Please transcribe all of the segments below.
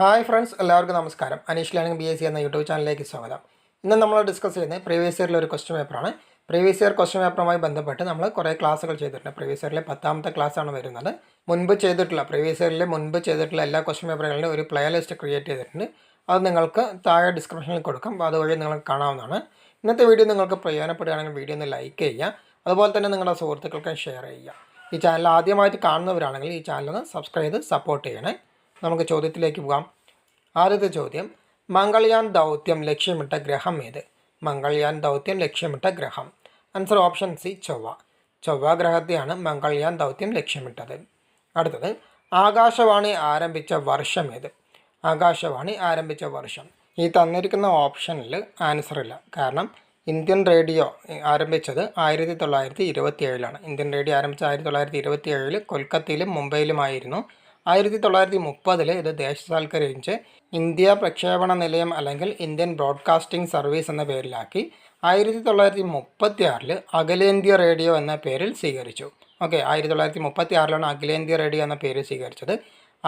Hi friends, എല്ലാവർക്കും നമസ്കാരം. Aneesh learning BSc എന്ന യൂട്യൂബ് ചാനലിലേക്ക് സ്വാഗതം. ഇന്ന് നമ്മൾ ഡിസ്കസ് ചെയ്യുന്നത് പ്രീവിയസ് ഇയറിലെ ഒരു ക്വസ്റ്റ്യൻ പേപ്പറാണ്. പ്രീവിയസ് ഇയർ ക്വസ്റ്റ്യൻ പേപ്പറുമായി ബന്ധപ്പെട്ട് നമ്മൾ കുറേ ക്ലാസ്സുകൾ ചെയ്തിട്ടുണ്ട്. പ്രീവിയസ് ഇയറിലെ 10ാമത്തെ ക്ലാസ്സാണ് വരുന്നത്. പ്രീവിയസ് ഇയറിലെ മുൻപ് ചെയ്തിട്ടുള്ള എല്ലാ ക്വസ്റ്റ്യൻ പേപ്പറുകളുടെയും ഒരു പ്ലേ ലിസ്റ്റ് ക്രിയേറ്റ് ചെയ്തിട്ടുണ്ട്. അത് നിങ്ങൾക്ക് താഴെ ഡിസ്ക്രിപ്ഷനിൽ കൊടുക്കാം. അപ്പോൾ അതുവഴി നിങ്ങൾക്ക് കാണാവുന്നതാണ്. ഇന്നത്തെ വീഡിയോ നിങ്ങൾക്ക് പ്രയോജനപ്പെടുകയാണെങ്കിൽ വീഡിയോ ഒന്ന് ലൈക്ക് ചെയ്യുക. അതുപോലെ തന്നെ നിങ്ങളുടെ സുഹൃത്തുക്കൾക്ക് ഷെയർ ചെയ്യുക. ഈ ചാനൽ ആദ്യമായിട്ട് കാണുന്നവരാണെങ്കിൽ ഈ ചാനൽ ഒന്ന് സബ്സ്ക്രൈബ് ചെയ്ത് സപ്പോർട്ട് ചെയ്യണേ. നമുക്ക് ചോദ്യത്തിലേക്ക് പോകാം. ആദ്യത്തെ ചോദ്യം, മംഗൾയാൻ ദൗത്യം ലക്ഷ്യമിട്ട ഗ്രഹം ഏത്? മംഗൾയാൻ ദൗത്യം ലക്ഷ്യമിട്ട ഗ്രഹം. ആൻസർ ഓപ്ഷൻ സി, ചൊവ്വ. ചൊവ്വ ഗ്രഹത്തെയാണ് മംഗൾയാൻ ദൗത്യം ലക്ഷ്യമിട്ടത്. അടുത്തത്, ആകാശവാണി ആരംഭിച്ച വർഷം ഏത്? ആകാശവാണി ആരംഭിച്ച വർഷം. ഈ തന്നിരിക്കുന്ന ഓപ്ഷനിൽ ആൻസർ ഇല്ല. കാരണം ഇന്ത്യൻ റേഡിയോ ആരംഭിച്ചത് 1927 ഇന്ത്യൻ റേഡിയോ ആരംഭിച്ച 1927 കൊൽക്കത്തയിലും മുംബൈയിലുമായിരുന്നു. 1930 ഇത് ദേശസാൽക്കരിച്ച് ഇന്ത്യ പ്രക്ഷേപണ നിലയം അല്ലെങ്കിൽ ഇന്ത്യൻ ബ്രോഡ്കാസ്റ്റിംഗ് സർവീസ് എന്ന പേരിലാക്കി. 1936 അഖിലേന്ത്യാ റേഡിയോ എന്ന പേരിൽ സ്വീകരിച്ചു. 1936 അഖിലേന്ത്യാ റേഡിയോ എന്ന പേര് സ്വീകരിച്ചത്.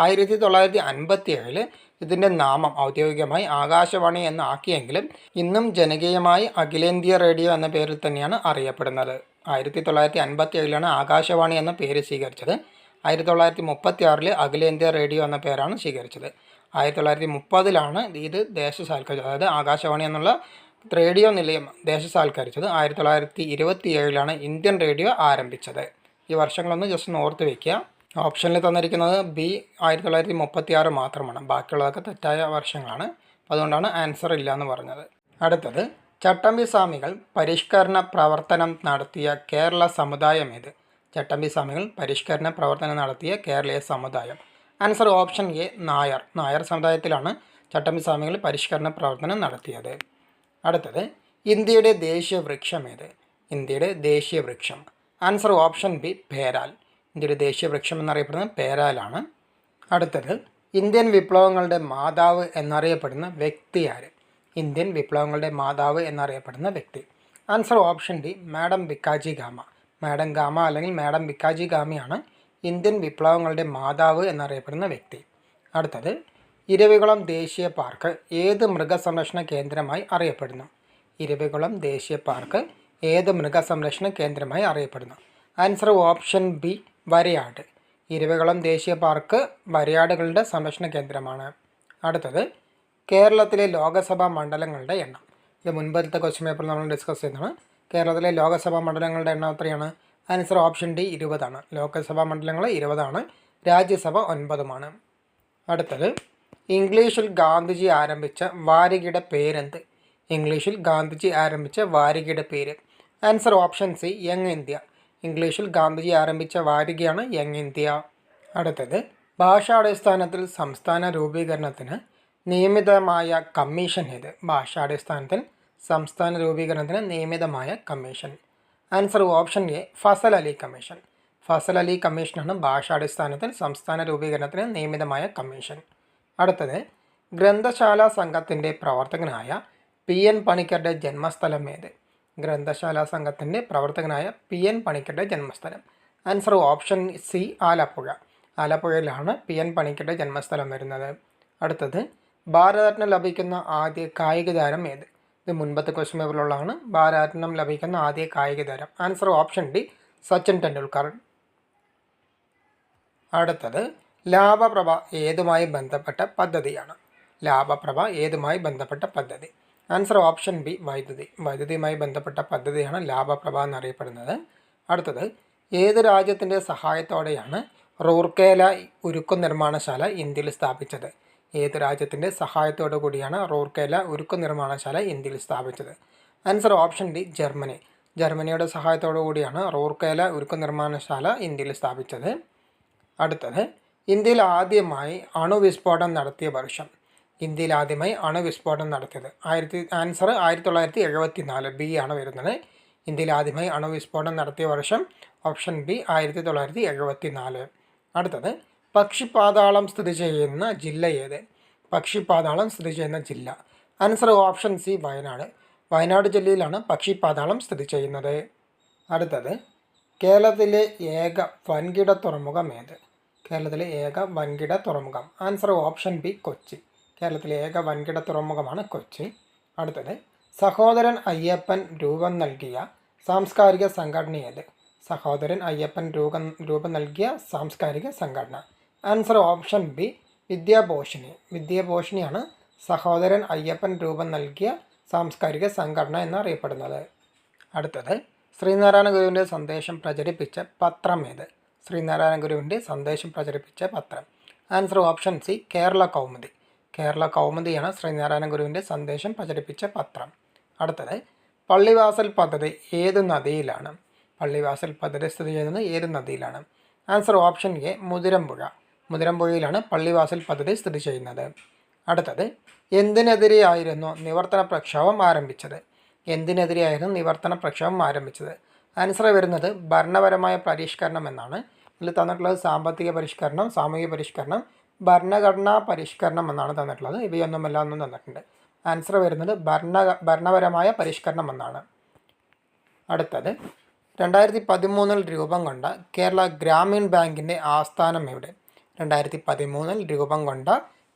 1957 ഇതിൻ്റെ നാമം ഔദ്യോഗികമായി ആകാശവാണി എന്നാക്കിയെങ്കിലും ഇന്നും ജനകീയമായി അഖിലേന്ത്യാ റേഡിയോ എന്ന പേരിൽ തന്നെയാണ് അറിയപ്പെടുന്നത്. 1957 ആകാശവാണി എന്ന പേര് സ്വീകരിച്ചത്. 1936 അഖിലേന്ത്യാ റേഡിയോ എന്ന പേരാണ് സ്വീകരിച്ചത്. 1930 ഇത് ദേശസാൽക്കരിച്ചത്. അതായത് ആകാശവാണി എന്നുള്ള റേഡിയോ നിലയം ദേശസാൽക്കരിച്ചത്. 1927 ഇന്ത്യൻ റേഡിയോ ആരംഭിച്ചത്. ഈ വർഷങ്ങളൊന്ന് ജസ്റ്റ് ഓർത്ത് വയ്ക്കുക. ഓപ്ഷനിൽ തന്നിരിക്കുന്നത് ബി 1936 മാത്രമാണ്. ബാക്കിയുള്ളതൊക്കെ തെറ്റായ വർഷങ്ങളാണ്. അതുകൊണ്ടാണ് ആൻസർ ഇല്ല എന്ന് പറഞ്ഞത്. അടുത്തത്, ചട്ടമ്പി സ്വാമികൾ പരിഷ്കരണ പ്രവർത്തനം നടത്തിയ കേരള സമുദായം ഏത്? ചട്ടമ്പി സ്വാമികൾ പരിഷ്കരണ പ്രവർത്തനം നടത്തിയ കേരളീയ സമുദായം. Answer option A, Nair. Nair സമുദായത്തിലാണ് ചട്ടമ്പി സ്വാമികൾ പരിഷ്കരണ പ്രവർത്തനം നടത്തിയത്. അടുത്തത്, ഇന്ത്യയുടെ ദേശീയ വൃക്ഷം ഏത്? ഇന്ത്യയുടെ ദേശീയ വൃക്ഷം. ആൻസർ ഓപ്ഷൻ ബി, പേരാൽ. ഇന്ത്യയുടെ ദേശീയ വൃക്ഷം എന്നറിയപ്പെടുന്നത് പേരാലാണ്. അടുത്തത്, ഇന്ത്യൻ വിപ്ലവങ്ങളുടെ മാതാവ് എന്നറിയപ്പെടുന്ന വ്യക്തി ആര്? ഇന്ത്യൻ വിപ്ലവങ്ങളുടെ മാതാവ് എന്നറിയപ്പെടുന്ന വ്യക്തി. Answer option D, madam Bhikaji gamma. Madam gamma അല്ലെങ്കിൽ മാഡം ഭിക്കാജി ഗാമിയാണ് ഇന്ത്യൻ വിപ്ലവങ്ങളുടെ മാതാവ് എന്നറിയപ്പെടുന്ന വ്യക്തി. അടുത്തത്, ഇരവികുളം ദേശീയ പാർക്ക് ഏത് മൃഗസംരക്ഷണ കേന്ദ്രമായി അറിയപ്പെടുന്നു? ഇരവികുളം ദേശീയ പാർക്ക് ഏത് മൃഗസംരക്ഷണ കേന്ദ്രമായി അറിയപ്പെടുന്നു? ആൻസർ ഓപ്ഷൻ ബി, വരയാട്. ഇരവികുളം ദേശീയ പാർക്ക് വരയാടുകളുടെ സംരക്ഷണ കേന്ദ്രമാണ്. അടുത്തത്, കേരളത്തിലെ ലോകസഭാ മണ്ഡലങ്ങളുടെ എണ്ണം. ഇത് മുൻപത്തെ ക്വസ്റ്റ്യൻ പേപ്പറിൽ നമ്മൾ ഡിസ്കസ് ചെയ്യുന്നതാണ്. കേരളത്തിലെ ലോകസഭാ മണ്ഡലങ്ങളുടെ എണ്ണം എത്രയാണ്? Answer option D, 20. ലോകസഭാ മണ്ഡലങ്ങൾ 20, രാജ്യസഭ 9. അടുത്തത്, ഇംഗ്ലീഷിൽ ഗാന്ധിജി ആരംഭിച്ച വാരികയുടെ പേരെന്ത്? ഇംഗ്ലീഷിൽ ഗാന്ധിജി ആരംഭിച്ച വാരികയുടെ പേര്. Answer option C, young India. ഇംഗ്ലീഷിൽ ഗാന്ധിജി ആരംഭിച്ച വാരികയാണ് യങ് ഇന്ത്യ. അടുത്തത്, ഭാഷാടിസ്ഥാനത്തിൽ സംസ്ഥാന രൂപീകരണത്തിന് നിയമിതമായ കമ്മീഷൻ ഏത്? ഭാഷാടിസ്ഥാനത്തിൽ സംസ്ഥാന രൂപീകരണത്തിന് നിയമിതമായ commission. Answer option A, Fazal Ali commission. Fazal Ali കമ്മീഷനാണ് ഭാഷാടിസ്ഥാനത്തിൽ സംസ്ഥാന രൂപീകരണത്തിന് നിയമിതമായ കമ്മീഷൻ. അടുത്തത്, ഗ്രന്ഥശാല സംഘത്തിൻ്റെ പ്രവർത്തകനായ PN പണിക്കരുടെ ജന്മസ്ഥലം ഏത്? ഗ്രന്ഥശാല സംഘത്തിൻ്റെ പ്രവർത്തകനായ PN പണിക്കരുടെ ജന്മസ്ഥലം. Answer option C, Alappuzha. ആലപ്പുഴയിലാണ് PN പണിക്കരുടെ ജന്മസ്ഥലം വരുന്നത്. അടുത്തത്, ഭാരതരത്ന ലഭിക്കുന്ന ആദ്യ കായിക താരം ഏത്? ഇത് മുൻപത്തെ ക്വസ്റ്റ്യൻ പേപ്പറിലുള്ളതാണ്. ഭാരതരത്നം ലഭിക്കുന്ന ആദ്യ കായിക താരം. Answer option D, Sachin Tendulkar. അടുത്തത്, ലാഭപ്രഭ ഏതുമായി ബന്ധപ്പെട്ട പദ്ധതിയാണ്? ലാഭപ്രഭ ഏതുമായി ബന്ധപ്പെട്ട പദ്ധതി? ആൻസർ ഓപ്ഷൻ ബി, വൈദ്യുതി. വൈദ്യുതിയുമായി ബന്ധപ്പെട്ട പദ്ധതിയാണ് ലാഭപ്രഭ എന്നറിയപ്പെടുന്നത്. അടുത്തത്, ഏത് രാജ്യത്തിൻ്റെ സഹായത്തോടെയാണ് റൂർക്കേല ഉരുക്കു നിർമ്മാണശാല ഇന്ത്യയിൽ സ്ഥാപിച്ചത്? ഏത് രാജ്യത്തിൻ്റെ സഹായത്തോടു കൂടിയാണ് റൂർക്കേല ഉരുക്കു നിർമ്മാണശാല ഇന്ത്യയിൽ സ്ഥാപിച്ചത്? Answer option D, Germany. ജർമ്മനിയുടെ സഹായത്തോടു കൂടിയാണ് റൂർക്കേല ഉരുക്കു നിർമ്മാണശാല ഇന്ത്യയിൽ സ്ഥാപിച്ചത്. അടുത്തത്, ഇന്ത്യയിൽ ആദ്യമായി അണുവിസ്ഫോടനം നടത്തിയ വർഷം. ഇന്ത്യയിൽ ആദ്യമായി അണുവിസ്ഫോടനം നടത്തിയത് ആൻസർ 1974, ബി ആണ് വരുന്നത്. ഇന്ത്യയിൽ ആദ്യമായി അണുവിസ്ഫോടനം നടത്തിയ വർഷം ഓപ്ഷൻ ബി, 1974. അടുത്തത്, പക്ഷിപാതാളം സ്ഥിതി ചെയ്യുന്ന ജില്ല ഏത്? പക്ഷിപാതാളം സ്ഥിതി ചെയ്യുന്ന ജില്ല. Answer option C, Wayanad. Wayanad ജില്ലയിലാണ് പക്ഷിപാതാളം സ്ഥിതി ചെയ്യുന്നത്. അടുത്തത്, കേരളത്തിലെ ഏക വൻകിട തുറമുഖം ഏത്? കേരളത്തിലെ ഏക വൻകിട തുറമുഖം? Answer option B Kochi. കേരളത്തിലെ ഏക വൻകിട തുറമുഖമാണ് കൊച്ചി. അടുത്തത് സഹോദരൻ അയ്യപ്പൻ രൂപം നൽകിയ സാംസ്കാരിക സംഘടന ഏത്? സഹോദരൻ അയ്യപ്പൻ രൂപം നൽകിയ സാംസ്കാരിക സംഘടന. Answer option B Vidyaposhini. വിദ്യാഭോഷിണിയാണ് സഹോദരൻ അയ്യപ്പൻ രൂപം നൽകിയ സാംസ്കാരിക സംഘടന എന്നറിയപ്പെടുന്നത്. അടുത്തത് ശ്രീനാരായണ ഗുരുവിൻ്റെ സന്ദേശം പ്രചരിപ്പിച്ച പത്രം ഏത്? ശ്രീനാരായണ ഗുരുവിൻ്റെ സന്ദേശം പ്രചരിപ്പിച്ച പത്രം. Answer option C Kerala Kaumudi. Kerala കൗമുദിയാണ് ശ്രീനാരായണ ഗുരുവിൻ്റെ സന്ദേശം പ്രചരിപ്പിച്ച പത്രം. അടുത്തത് പള്ളിവാസൽ പദ്ധതി ഏത് നദിയിലാണ്? പള്ളിവാസൽ പദ്ധതി സ്ഥിതി ചെയ്യുന്നത് ഏത് നദിയിലാണ്? Answer option A Muthirampuzha. മുതിരമ്പുഴയിലാണ് പള്ളിവാസൽ പദ്ധതി സ്ഥിതി ചെയ്യുന്നത്. അടുത്തത് എന്തിനെതിരെയായിരുന്നു നിവർത്തന പ്രക്ഷോഭം ആരംഭിച്ചത്? എന്തിനെതിരെയായിരുന്നു നിവർത്തന പ്രക്ഷോഭം ആരംഭിച്ചത്? ആൻസർ വരുന്നത് ഭരണപരമായ പരിഷ്കരണം എന്നാണ്. ഇതിൽ തന്നിട്ടുള്ളത് സാമ്പത്തിക പരിഷ്കരണം, സാമൂഹിക പരിഷ്കരണം, ഭരണഘടനാ പരിഷ്കരണം എന്നാണ് തന്നിട്ടുള്ളത്. ഇവയൊന്നുമല്ല ഒന്നും തന്നിട്ടുണ്ട്. ആൻസർ വരുന്നത് ഭരണപരമായ പരിഷ്കരണം എന്നാണ്. അടുത്തത് 2013 രൂപം കൊണ്ട കേരള ഗ്രാമീൺ ബാങ്കിൻ്റെ ആസ്ഥാനം എവിടെ? 2013 രൂപം കൊണ്ട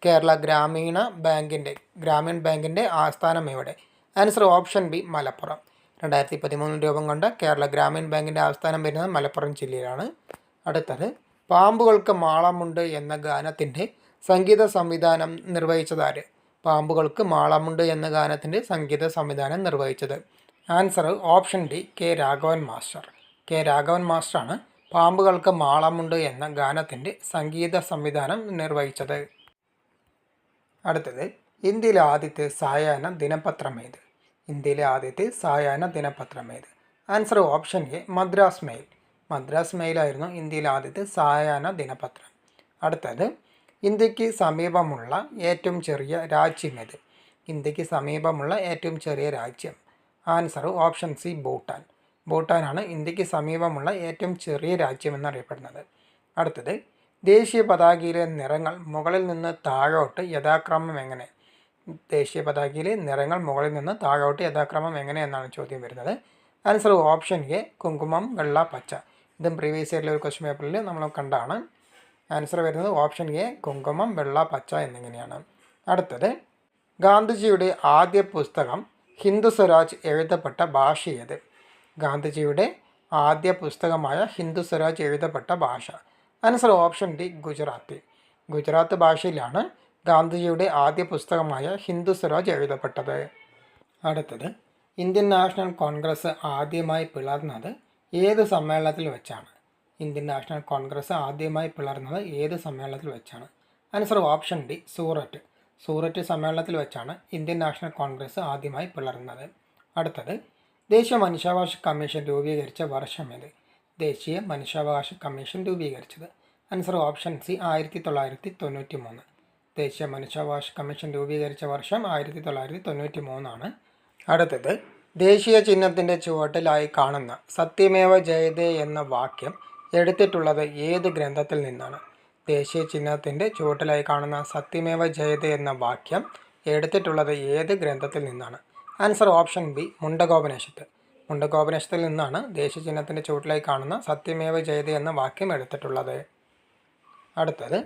കേരള ഗ്രാമീൺ ബാങ്കിൻ്റെ ആസ്ഥാനം എവിടെ? Answer option B Malappuram. 2013 രൂപം കൊണ്ട കേരള ഗ്രാമീൺ ബാങ്കിൻ്റെ ആസ്ഥാനം വരുന്നത് മലപ്പുറം ജില്ലയിലാണ്. അടുത്തത് പാമ്പുകൾക്ക് മാളമുണ്ട് എന്ന ഗാനത്തിൻ്റെ സംഗീത സംവിധാനം നിർവഹിച്ചതാര്? പാമ്പുകൾക്ക് മാളമുണ്ട് എന്ന ഗാനത്തിൻ്റെ സംഗീത സംവിധാനം നിർവഹിച്ചത്. Answer option D K Raghavan master. K Raghavan മാസ്റ്ററാണ് പാമ്പുകൾക്ക് മാളമുണ്ട് എന്ന ഗാനത്തിൻ്റെ സംഗീത സംവിധാനം നിർവഹിച്ചത്. അടുത്തത് ഇന്ത്യയിലെ ആദ്യത്തെ സായാഹ്ന ദിനപത്രം ഏത്? ഇന്ത്യയിലെ ആദ്യത്തെ സായാഹ്ന ദിനപത്രം ഏത്? Answer option A Madras Mail. Madras മെയിലായിരുന്നു ഇന്ത്യയിലെ ആദ്യത്തെ സായാഹ്ന ദിനപത്രം. അടുത്തത് ഇന്ത്യക്ക് സമീപമുള്ള ഏറ്റവും ചെറിയ രാജ്യം ഏത്? ഇന്ത്യക്ക് സമീപമുള്ള ഏറ്റവും ചെറിയ രാജ്യം. Answer option C Bhutan. ഭൂട്ടാനാണ് ഇന്ത്യക്ക് സമീപമുള്ള ഏറ്റവും ചെറിയ രാജ്യം എന്നറിയപ്പെടുന്നത്. അടുത്തത് ദേശീയ പതാകയിലെ നിറങ്ങൾ മുകളിൽ നിന്ന് താഴോട്ട് യഥാക്രമം എങ്ങനെ? ദേശീയ പതാകയിലെ നിറങ്ങൾ മുകളിൽ നിന്ന് താഴോട്ട് യഥാക്രമം എങ്ങനെ എന്നാണ് ചോദ്യം വരുന്നത്. ആൻസർ ഓപ്ഷൻ എ കുങ്കുമം, വെള്ള, പച്ച. ഇതും പ്രീവിയസ് ആയിട്ടുള്ള ഒരു ക്വസ്റ്റ്യൻ പേപ്പറിൽ നമ്മൾ കണ്ടാണ്. ആൻസർ വരുന്നത് ഓപ്ഷൻ എ കുങ്കുമം, വെള്ള, പച്ച എന്നിങ്ങനെയാണ്. അടുത്തത് ഗാന്ധിജിയുടെ ആദ്യ പുസ്തകം ഹിന്ദു സ്വരാജ് എഴുതപ്പെട്ട ഭാഷ ഏത്? ഗാന്ധിജിയുടെ ആദ്യ പുസ്തകമായ ഹിന്ദു സ്വരാജ് എഴുതപ്പെട്ട ഭാഷ. Answer option D Gujarati. Gujarat ഭാഷയിലാണ് ഗാന്ധിജിയുടെ ആദ്യ പുസ്തകമായ ഹിന്ദു സ്വരാജ് എഴുതപ്പെട്ടത്. അടുത്തത് ഇന്ത്യൻ നാഷണൽ കോൺഗ്രസ് ആദ്യമായി പിളർന്നത് ഏത് സമ്മേളനത്തിൽ വെച്ചാണ്? ഇന്ത്യൻ നാഷണൽ കോൺഗ്രസ് ആദ്യമായി പിളർന്നത് ഏത് സമ്മേളനത്തിൽ വെച്ചാണ്? Answer option D Surat. Surat സമ്മേളനത്തിൽ വെച്ചാണ് ഇന്ത്യൻ നാഷണൽ കോൺഗ്രസ് ആദ്യമായി പിളർന്നത്. അടുത്തത് ദേശീയ മനുഷ്യാവകാശ കമ്മീഷൻ രൂപീകരിച്ച വർഷം ഏത്? ദേശീയ മനുഷ്യാവകാശ കമ്മീഷൻ രൂപീകരിച്ചത്. Answer option C 1993. ദേശീയ മനുഷ്യാവകാശ കമ്മീഷൻ രൂപീകരിച്ച വർഷം 1993 അടുത്തത് ദേശീയ ചിഹ്നത്തിൻ്റെ ചുവട്ടിലായി കാണുന്ന സത്യമേവ ജയതേ എന്ന വാക്യം എടുത്തിട്ടുള്ളത് ഏത് ഗ്രന്ഥത്തിൽ നിന്നാണ്? ദേശീയ ചിഹ്നത്തിൻ്റെ ചുവട്ടിലായി കാണുന്ന സത്യമേവ ജയതേ എന്ന വാക്യം എടുത്തിട്ടുള്ളത് ഏത് ഗ്രന്ഥത്തിൽ നിന്നാണ്? Answer option B Mundakopanishad. മുണ്ടകോപനിഷത്തിൽ നിന്നാണ് ദേശീയ ചിഹ്നത്തിൻ്റെ ചുവട്ടിലായി കാണുന്ന സത്യമേവ ജയതേ എന്ന വാക്യം എടുത്തിട്ടുള്ളത്. അടുത്തത്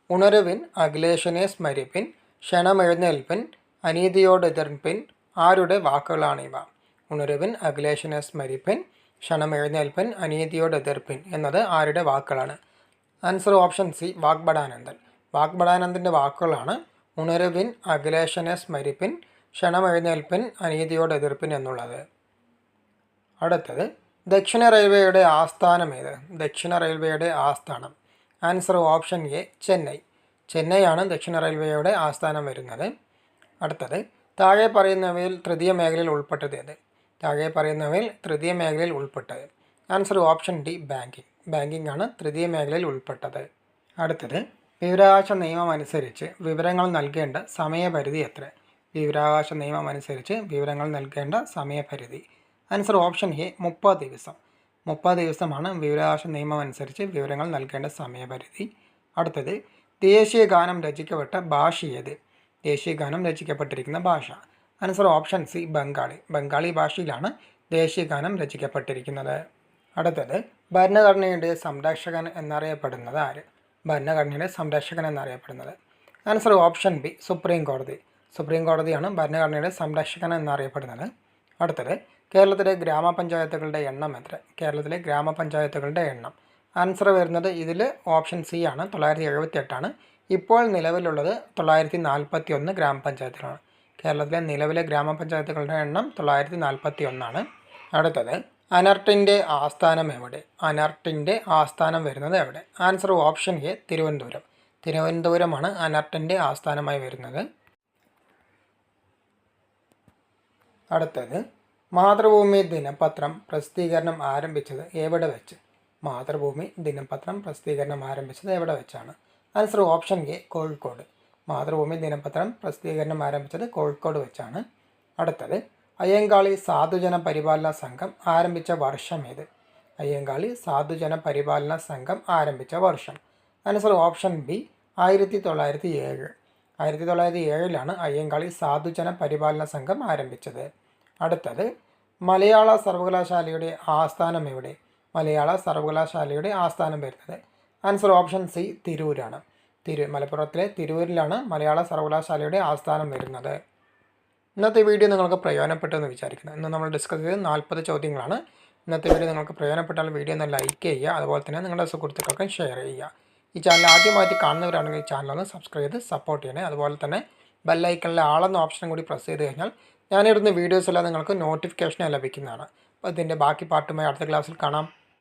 ഉണരുവിൻ അഖിലേഷനെ സ്മരിപ്പിൻ, ക്ഷണമെഴുന്നേൽപ്പിൻ, അനീതിയോട് എതിർപ്പിൻ ആരുടെ വാക്കുകളാണിവ? ഉണരുവിൻ അഖിലേഷനെ സ്മരിപ്പിൻ, ക്ഷണമെഴുന്നേൽപ്പിൻ, അനീതിയോട് എതിർപ്പിൻ എന്നത് ആരുടെ വാക്കുകളാണ്? Answer option C Vagbhatananda. വാഗ്ബടാനന്ദൻ്റെ വാക്കുകളാണ് ഉണരുവിൻ അഖിലേഷനെ സ്മരിപ്പിൻ, ക്ഷണമെഴുന്നേൽപ്പിൻ, അനീതിയോട് എതിർപ്പിൻ എന്നുള്ളത്. അടുത്തത് ദക്ഷിണ റെയിൽവേയുടെ ആസ്ഥാനം ഏത്? ദക്ഷിണ റെയിൽവേയുടെ ആസ്ഥാനം. Answer option A Chennai. ചെന്നൈയാണ് ദക്ഷിണ റെയിൽവേയുടെ ആസ്ഥാനം വരുന്നത്. അടുത്തത് താഴെ പറയുന്നവയിൽ തൃതീയ മേഖലയിൽ ഉൾപ്പെട്ടത് ഏത്? താഴെ പറയുന്നവയിൽ തൃതീയ മേഖലയിൽ ഉൾപ്പെട്ടത്. Answer option D banking. Banking ആണ് തൃതീയ മേഖലയിൽ ഉൾപ്പെട്ടത്. അടുത്തത് വിവരാവകാശ നിയമം അനുസരിച്ച് വിവരങ്ങൾ നൽകേണ്ട സമയപരിധി എത്ര? വിവരാവകാശ നിയമം അനുസരിച്ച് വിവരങ്ങൾ നൽകേണ്ട സമയപരിധി. ആൻസർ ഓപ്ഷൻ എ 30 ദിവസം. 30 ദിവസമാണ് വിവരാവകാശ നിയമം അനുസരിച്ച് വിവരങ്ങൾ നൽകേണ്ട സമയപരിധി. അടുത്തത് ദേശീയ ഗാനം രചിക്കപ്പെട്ട ഭാഷ ഏത്? ദേശീയ ഗാനം രചിക്കപ്പെട്ടിരിക്കുന്ന ഭാഷ. Answer option C Bengali. Bengali ഭാഷയിലാണ് ദേശീയ ഗാനം രചിക്കപ്പെട്ടിരിക്കുന്നത്. അടുത്തത് ഭരണഘടനയുടെ സംരക്ഷകൻ എന്നറിയപ്പെടുന്നത് ആര്? ഭരണഘടനയുടെ സംരക്ഷകൻ എന്നറിയപ്പെടുന്നത്? ആൻസർ ഓപ്ഷൻ ബി, സുപ്രീം കോടതി. സുപ്രീം കോടതിയാണ് ഭരണഘടനയുടെ സംരക്ഷകൻ എന്നറിയപ്പെടുന്നത്. അടുത്തത്, കേരളത്തിലെ ഗ്രാമപഞ്ചായത്തുകളുടെ എണ്ണം എത്ര? കേരളത്തിലെ ഗ്രാമപഞ്ചായത്തുകളുടെ എണ്ണം. ആൻസർ വരുന്നത് ഇതിൽ ഓപ്ഷൻ സി ആണ്, 978. ഇപ്പോൾ നിലവിലുള്ളത് 941 ഗ്രാമപഞ്ചായത്തുകളാണ്. കേരളത്തിലെ നിലവിലെ ഗ്രാമപഞ്ചായത്തുകളുടെ എണ്ണം 941. അടുത്തത്, അനർട്ടിൻ്റെ ആസ്ഥാനം എവിടെ? അനർട്ടിൻ്റെ ആസ്ഥാനം വരുന്നത് എവിടെ? Answer option A, Thiruvananthapuram. തിരുവനന്തപുരമാണ് അനർട്ടിൻ്റെ ആസ്ഥാനമായി വരുന്നത്. അടുത്തത്, മാതൃഭൂമി ദിനപത്രം പ്രസിദ്ധീകരണം ആരംഭിച്ചത് എവിടെ വെച്ച്? മാതൃഭൂമി ദിനപത്രം പ്രസിദ്ധീകരണം ആരംഭിച്ചത് എവിടെ വെച്ചാണ്? Answer option A, Kozhikode. Mathrubhumi ദിനപത്രം പ്രസിദ്ധീകരണം ആരംഭിച്ചത് കോഴിക്കോട് വെച്ചാണ്. അടുത്തത്, അയ്യങ്കാളി സാധുജന പരിപാലന സംഘം ആരംഭിച്ച വർഷം ഏത്? അയ്യങ്കാളി സാധുജന പരിപാലന സംഘം ആരംഭിച്ച വർഷം. Answer option B, 1907. 1907 അയ്യങ്കാളി സാധുജന പരിപാലന സംഘം ആരംഭിച്ചത്. അടുത്തത്, മലയാള സർവകലാശാലയുടെ ആസ്ഥാനം എവിടെ? മലയാള സർവകലാശാലയുടെ ആസ്ഥാനം വരുന്നത്? ആൻസർ ഓപ്ഷൻ സി, തിരൂരാണ്. മലപ്പുറത്തിലെ തിരൂരിലാണ് മലയാള സർവകലാശാലയുടെ ആസ്ഥാനം വരുന്നത്. ഇന്നത്തെ വീഡിയോ നിങ്ങൾക്ക് പ്രയോജനപ്പെട്ടെന്ന് വിചാരിക്കുന്നു. ഇന്ന് നമ്മൾ ഡിസ്കസ് ചെയ്തത് 40 ചോദ്യങ്ങളാണ്. ഇന്നത്തെ വീഡിയോ നിങ്ങൾക്ക് പ്രയോജനപ്പെട്ടാൽ വീഡിയോ ഒന്ന് ലൈക്ക് ചെയ്യുക, അതുപോലെ തന്നെ നിങ്ങളുടെ സുഹൃത്തുക്കൾക്കും ഷെയർ ചെയ്യുക. ഈ ചാനൽ ആദ്യമായിട്ട് കാണുന്നവരാണെങ്കിൽ ഈ ചാനൽ ഒന്ന് സബ്സ്ക്രൈബ് ചെയ്ത് സപ്പോർട്ട് ചെയ്യണേ. അതുപോലെ തന്നെ ബെല്ലൈക്കണിലെ ആളെന്ന ഓപ്ഷനും കൂടി പ്രസ് ചെയ്ത് കഴിഞ്ഞാൽ ഞാനിടുന്ന വീഡിയോസ് എല്ലാം നിങ്ങൾക്ക് നോട്ടിഫിക്കേഷൻ ലഭിക്കുന്നതാണ്. അപ്പോൾ ഇതിൻ്റെ ബാക്കി പാർട്ടുമായി അടുത്ത ക്ലാസ്സിൽ കാണാം.